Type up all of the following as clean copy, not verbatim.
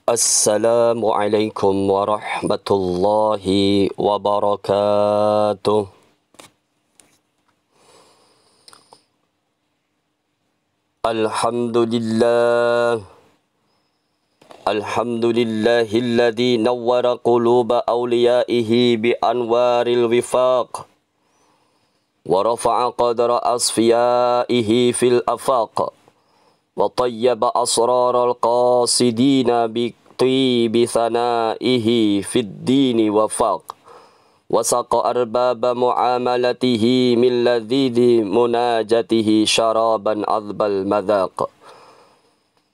Assalamualaikum warahmatullahi wabarakatuh. Alhamdulillah. Alhamdulillahilladzi nawwara quluba awliyaihi bi anwaril wifaq wa rafa'a qadra asfiyaihi fil afaq وطيب أسرار القاصدين بطيب ثنائه في الدين وفاق وسق أرباب معاملته من لذيذ مناجته شرابا عذب المذاق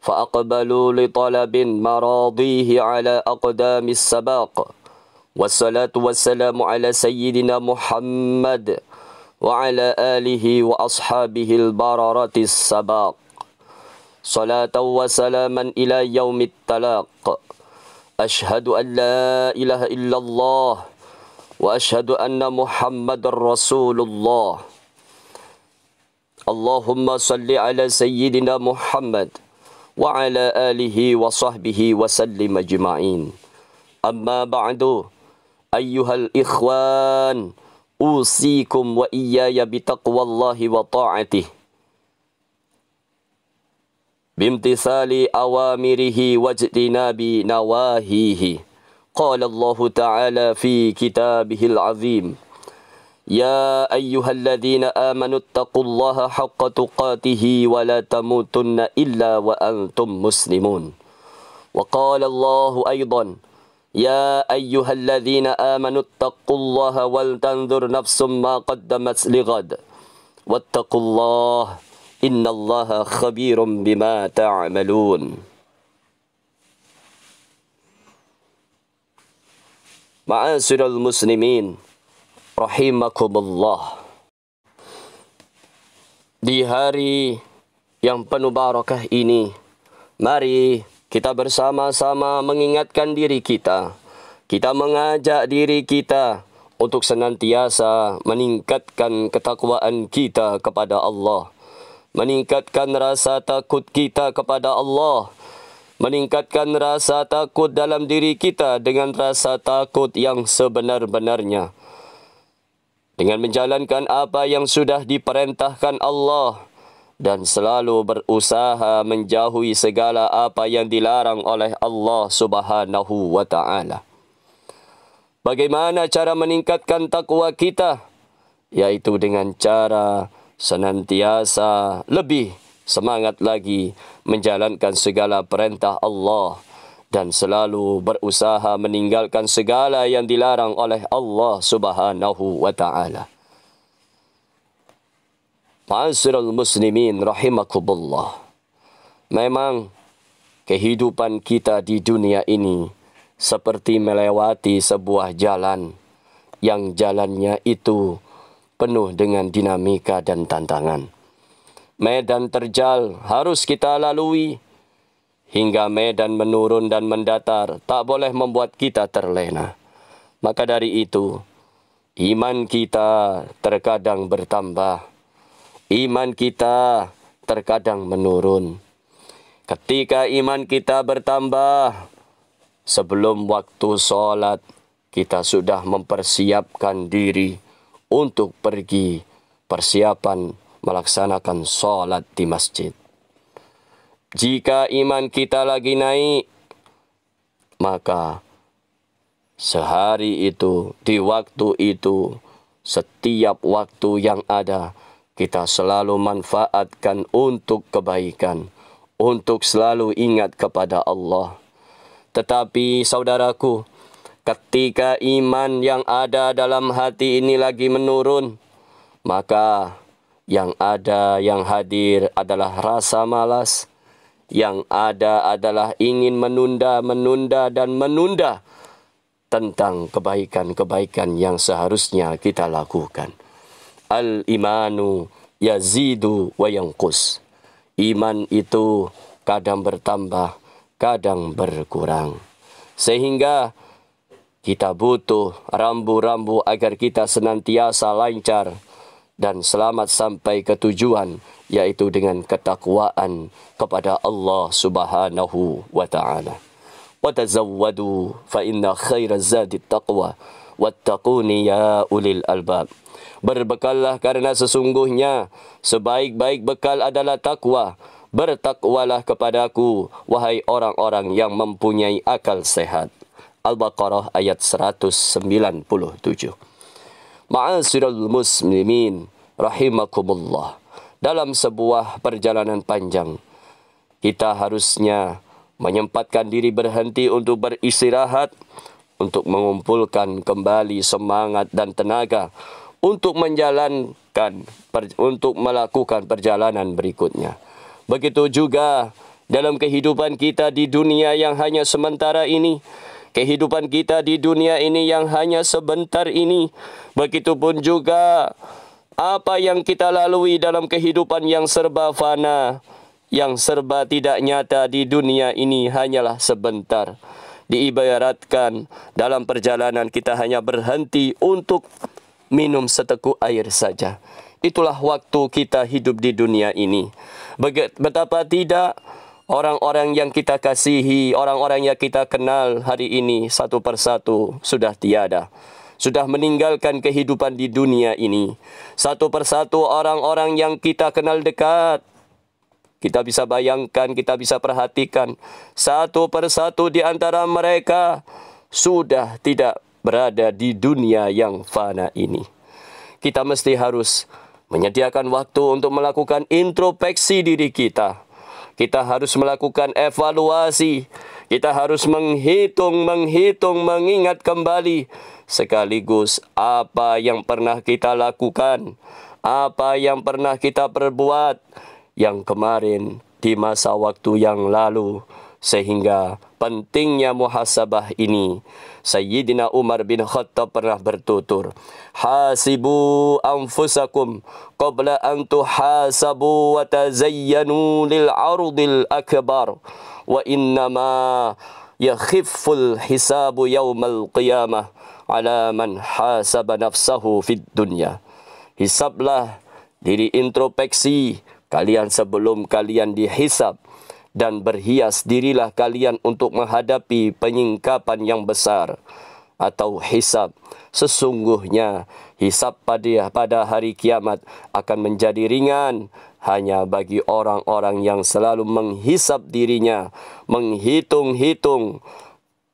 فأقبلوا لطلب مراضيه على أقدام السباق والصلاة والسلام على سيدنا محمد وعلى آله وأصحابه البررة السباق صلاة وسلاما إلى يوم التلاق أشهد أن لا إله إلا الله وأشهد أن محمد رسول الله اللهم صل على سيدنا محمد وعلى آله وصحبه وسلم أجمعين أما بعد أيها الإخوان أوصيكم وإياي بتقوى الله وطاعته بامتثال أوامره واجتناب نواهيه قال الله تعالى في كتابه العظيم يا أيها الذين آمنوا اتقوا الله حق تقاته ولا تموتن إلا وأنتم مسلمون وقال الله أيضا يا أيها الذين آمنوا اتقوا الله ولتنظر نفس ما قدمت لغد واتقوا الله Inna Allaha khabirum bima ta'amalun. Ma'asyiral muslimin rahimakumullah. Di hari yang penuh barakah ini, mari kita bersama-sama mengingatkan diri kita. Kita mengajak diri kita untuk senantiasa meningkatkan ketakwaan kita kepada Allah. Meningkatkan rasa takut kita kepada Allah. Meningkatkan rasa takut dalam diri kita dengan rasa takut yang sebenar-benarnya. Dengan menjalankan apa yang sudah diperintahkan Allah. Dan selalu berusaha menjauhi segala apa yang dilarang oleh Allah Subhanahu wa ta'ala. Bagaimana cara meningkatkan takwa kita? Yaitu dengan cara senantiasa lebih semangat lagi menjalankan segala perintah Allah dan selalu berusaha meninggalkan segala yang dilarang oleh Allah Subhanahu wa ta'ala. Ma'asyiral muslimin rahimakumullah. Memang kehidupan kita di dunia ini seperti melewati sebuah jalan yang jalannya itu penuh dengan dinamika dan tantangan. Medan terjal harus kita lalui, hingga medan menurun dan mendatar tak boleh membuat kita terlena. Maka dari itu, iman kita terkadang bertambah, iman kita terkadang menurun. Ketika iman kita bertambah, sebelum waktu sholat, kita sudah mempersiapkan diri untuk pergi persiapan melaksanakan sholat di masjid. Jika iman kita lagi naik, maka sehari itu, di waktu itu, setiap waktu yang ada, kita selalu manfaatkan untuk kebaikan, untuk selalu ingat kepada Allah. Tetapi saudaraku, ketika iman yang ada dalam hati ini lagi menurun, maka yang ada, yang hadir adalah rasa malas. Yang ada adalah ingin menunda tentang kebaikan-kebaikan yang seharusnya kita lakukan. Al-imanu yazidu wa yanqus. Iman itu kadang bertambah, kadang berkurang. Sehingga kita butuh rambu-rambu agar kita senantiasa lancar dan selamat sampai ke tujuan, yaitu dengan ketakwaan kepada Allah Subhanahu wa ta'ala. wa tazawwadu fa inna khairaz zadi taqwa wattaquni ya ulil albab. Berbekallah karena sesungguhnya sebaik-baik bekal adalah takwa. Bertakwalah kepadaku, wahai orang-orang yang mempunyai akal sehat. Al-Baqarah ayat 197. Ma'asyiral muslimin rahimakumullah. Dalam sebuah perjalanan panjang, kita harusnya menyempatkan diri berhenti untuk beristirahat, untuk mengumpulkan kembali semangat dan tenaga untuk melakukan perjalanan berikutnya. Begitu juga dalam kehidupan kita di dunia yang hanya sementara ini, kehidupan kita di dunia ini yang hanya sebentar ini, begitupun juga apa yang kita lalui dalam kehidupan yang serba fana, yang serba tidak nyata di dunia ini hanyalah sebentar. Diibaratkan dalam perjalanan kita hanya berhenti untuk minum seteguk air saja. Itulah waktu kita hidup di dunia ini. Betapa tidak orang-orang yang kita kasihi, orang-orang yang kita kenal hari ini satu persatu sudah tiada. Sudah meninggalkan kehidupan di dunia ini. Satu persatu orang-orang yang kita kenal dekat, kita bisa bayangkan, kita bisa perhatikan. Satu persatu di antara mereka sudah tidak berada di dunia yang fana ini. Kita mesti harus menyediakan waktu untuk melakukan introspeksi diri kita. Kita harus melakukan evaluasi. Kita harus menghitung, mengingat kembali. Sekaligus apa yang pernah kita lakukan, apa yang pernah kita perbuat yang kemarin di masa waktu yang lalu. Sehingga pentingnya muhasabah ini. Sayyidina Umar bin Khattab pernah bertutur, hasibu anfusakum qabla an tuhasabu wa tazayyanu lil ardil akbar wa innama yakhifful hisabu yawmal qiyamah ala man hasaba nafsahu fid dunya. Hisablah diri, introspeksi kalian sebelum kalian dihisab, dan berhias dirilah kalian untuk menghadapi penyingkapan yang besar atau hisab. Sesungguhnya hisab pada hari kiamat akan menjadi ringan hanya bagi orang-orang yang selalu menghisab dirinya, menghitung-hitung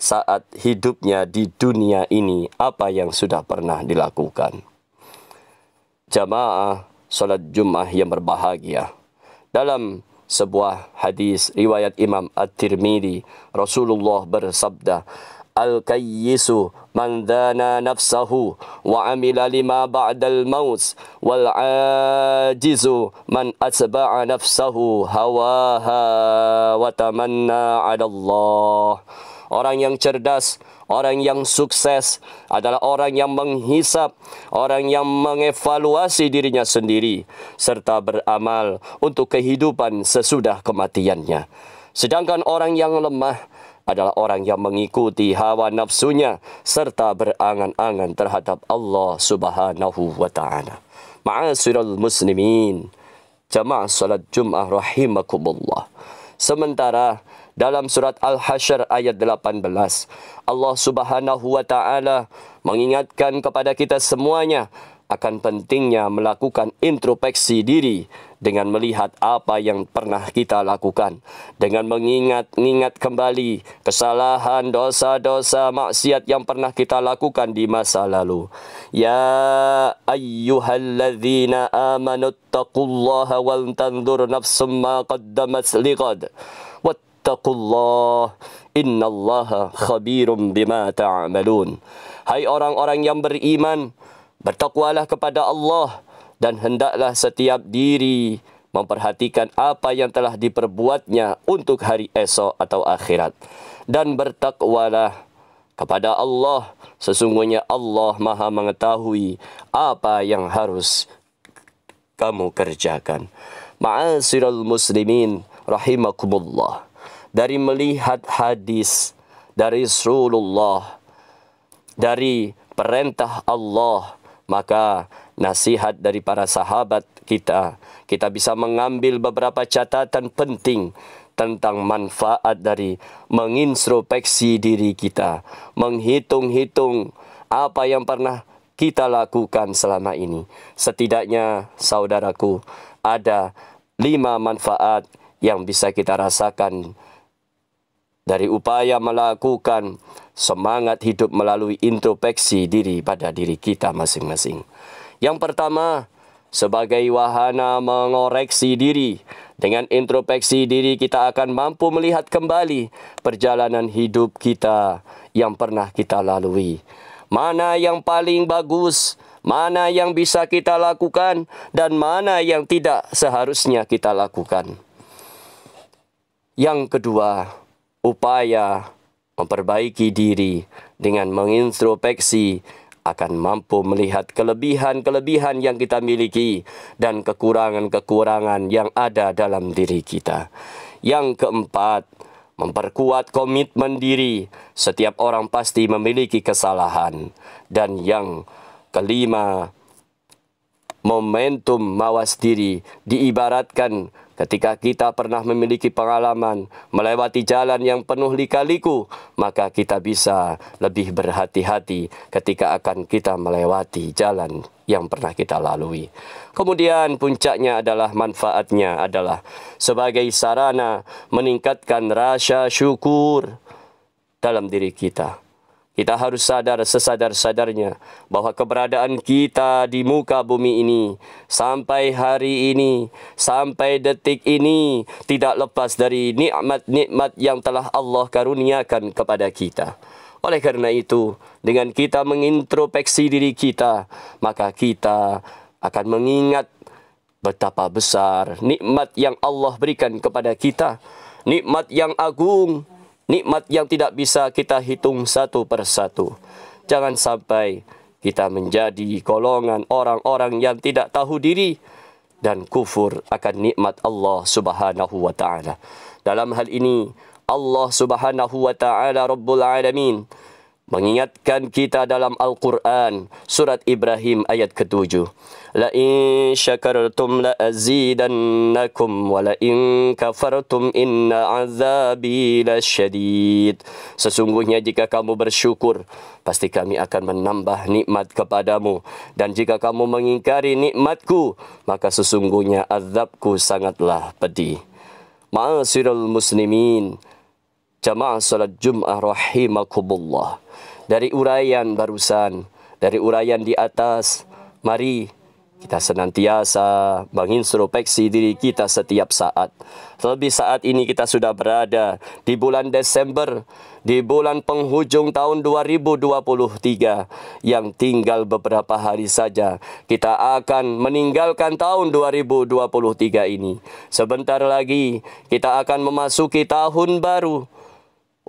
saat hidupnya di dunia ini apa yang sudah pernah dilakukan. Jamaah salat Jumat yang berbahagia, dalam sebuah hadis riwayat Imam At-Tirmidzi, Rasulullah bersabda, Al-kayyisu man dana nafsahu wa amila lima ba'dal maut, wal ajizu man asba'a nafsahu hawaha wa tamanna 'ala Allah. Orang yang cerdas, orang yang sukses adalah orang yang menghisap, orang yang mengevaluasi dirinya sendiri, serta beramal untuk kehidupan sesudah kematiannya. Sedangkan orang yang lemah adalah orang yang mengikuti hawa nafsunya, serta berangan-angan terhadap Allah Subhanahu wa ta'ala. Ma'asyiral muslimin, jamaah salat Jumat rahimakumullah. Sementara dalam surat Al-Hasyr ayat 18, Allah Subhanahu wa ta'ala mengingatkan kepada kita semuanya akan pentingnya melakukan introspeksi diri dengan melihat apa yang pernah kita lakukan, dengan mengingat kembali kesalahan, dosa-dosa, maksiat yang pernah kita lakukan di masa lalu. Ya ayyuhalladzina amanu taqullaha wal tanzur nafsum ma qaddamat liqad. Wattaqullah innallaha khabirum bima ta'malun. Hai orang-orang yang beriman, bertakwalah kepada Allah, dan hendaklah setiap diri memperhatikan apa yang telah diperbuatnya untuk hari esok atau akhirat. Dan bertakwalah kepada Allah, sesungguhnya Allah Maha mengetahui apa yang harus kamu kerjakan. Ma'asyiral muslimin rahimakumullah. Dari melihat hadis dari Rasulullah, dari perintah Allah, maka nasihat dari para sahabat kita bisa mengambil beberapa catatan penting tentang manfaat dari mengintrospeksi diri kita, menghitung-hitung apa yang pernah kita lakukan selama ini. Setidaknya, saudaraku, ada 5 manfaat yang bisa kita rasakan dari upaya melakukan semangat hidup melalui introspeksi diri pada diri kita masing-masing. Yang pertama, sebagai wahana mengoreksi diri. Dengan introspeksi diri kita akan mampu melihat kembali perjalanan hidup kita yang pernah kita lalui. Mana yang paling bagus, mana yang bisa kita lakukan, dan mana yang tidak seharusnya kita lakukan. Yang kedua, upaya memperbaiki diri dengan mengintrospeksi akan mampu melihat kelebihan-kelebihan yang kita miliki dan kekurangan-kekurangan yang ada dalam diri kita. Yang keempat, memperkuat komitmen diri. Setiap orang pasti memiliki kesalahan. Dan yang kelima, momentum mawas diri diibaratkan ketika kita pernah memiliki pengalaman melewati jalan yang penuh lika-liku, maka kita bisa lebih berhati-hati ketika akan kita melewati jalan yang pernah kita lalui. Kemudian puncaknya adalah manfaatnya adalah sebagai sarana meningkatkan rasa syukur dalam diri kita. Kita harus sadar sesadar-sadarnya bahwa keberadaan kita di muka bumi ini sampai hari ini, sampai detik ini tidak lepas dari nikmat-nikmat yang telah Allah karuniakan kepada kita. Oleh karena itu, dengan kita mengintrospeksi diri kita, maka kita akan mengingat betapa besar nikmat yang Allah berikan kepada kita, nikmat yang agung, nikmat yang tidak bisa kita hitung satu persatu. Jangan sampai kita menjadi golongan orang-orang yang tidak tahu diri dan kufur akan nikmat Allah Subhanahu wa taala. Dalam hal ini Allah Subhanahu wa taala Rabbul Alamin mengingatkan kita dalam Al-Quran surat Ibrahim ayat ke-7. La in syakartum la azidannakum wa la in kafartum inna azabi lasyadid. Sesungguhnya jika kamu bersyukur, pasti kami akan menambah nikmat kepadamu, dan jika kamu mengingkari nikmatku, maka sesungguhnya azabku sangatlah pedih. Ma'asyiral muslimin, jamaah salat Jum'ah rahimakumullah. Dari uraian barusan, dari uraian di atas, mari kita senantiasa mengintrospeksi diri kita setiap saat. Terlebih saat ini kita sudah berada di bulan Desember, di bulan penghujung tahun 2023, yang tinggal beberapa hari saja kita akan meninggalkan tahun 2023 ini. Sebentar lagi kita akan memasuki tahun baru,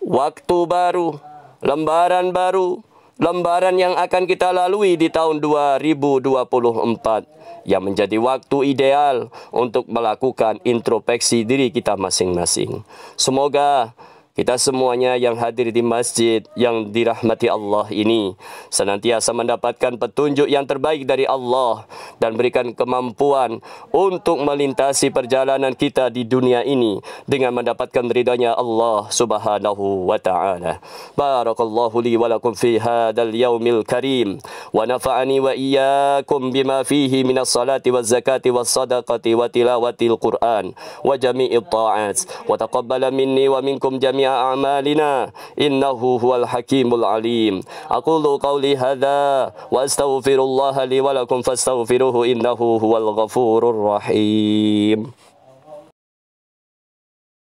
waktu baru, lembaran baru, lembaran yang akan kita lalui di tahun 2024, yang menjadi waktu ideal untuk melakukan introspeksi diri kita masing-masing. Semoga kita semuanya yang hadir di masjid yang dirahmati Allah ini senantiasa mendapatkan petunjuk yang terbaik dari Allah dan berikan kemampuan untuk melintasi perjalanan kita di dunia ini dengan mendapatkan ridhanya Allah Subhanahu wa taala. Barakallahu li wa lakum fi hadzal yaumil karim wa nafa'ani wa iyyakum bima fihi minas salati waz zakati was sadaqati wa tilawatil Qur'an wa jami'it ta'at wa taqabbala minni wa minkum jami'an أعمالنا إنه هو الحكيم العليم. أقول قولي هذا وأستغفر الله لي ولكم فاستغفروه إنه هو الغفور الرحيم.